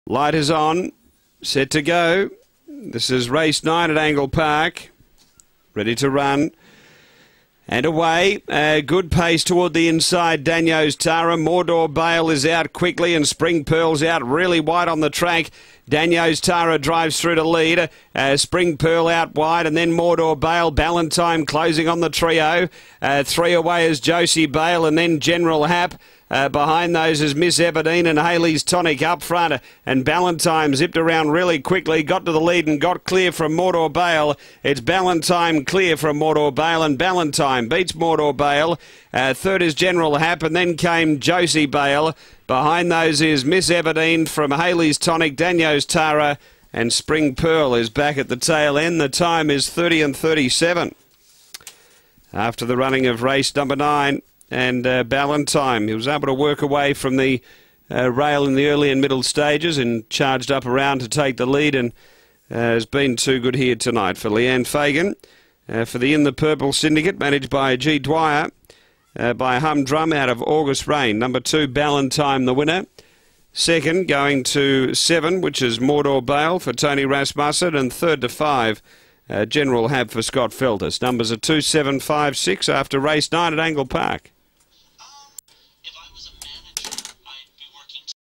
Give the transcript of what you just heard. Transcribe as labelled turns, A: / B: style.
A: Light is on, set to go. This is race 9 at Angle Park. Ready to run. And away. Good pace toward the inside. Danios Tara. Mordor Bale is out quickly and Spring Pearl's out really wide on the track. Danios Tara drives through to lead. Spring Pearl out wide and then Mordor Bale. Ballantyne closing on the trio. 3 away is Josie Bale and then General Hap. Behind those is Miss Everdeen and Haley's Tonic up front. And Ballantyne zipped around really quickly, got to the lead and got clear from Mordor Bale. It's Ballantyne clear from Mordor Bale and Ballantyne beats Mordor Bale. Third is General Hap and then came Josie Bale. Behind those is Miss Everdeen from Haley's Tonic, Danios Tara and Spring Pearl is back at the tail end. The time is 30 and 37. After the running of race number 9. And Ballantyne, he was able to work away from the rail in the early and middle stages and charged up around to take the lead and has been too good here tonight for Leanne Fagan. For the In the Purple Syndicate, managed by G. Dwyer, by Humdrum out of August Rain. Number 2, Ballantyne, the winner. Second, going to 7, which is Mordor Bale for Tony Rasmussen. And third to 5, General Hab for Scott Feltus. Numbers are 2, 7, 5, 6 after race 9 at Angle Park.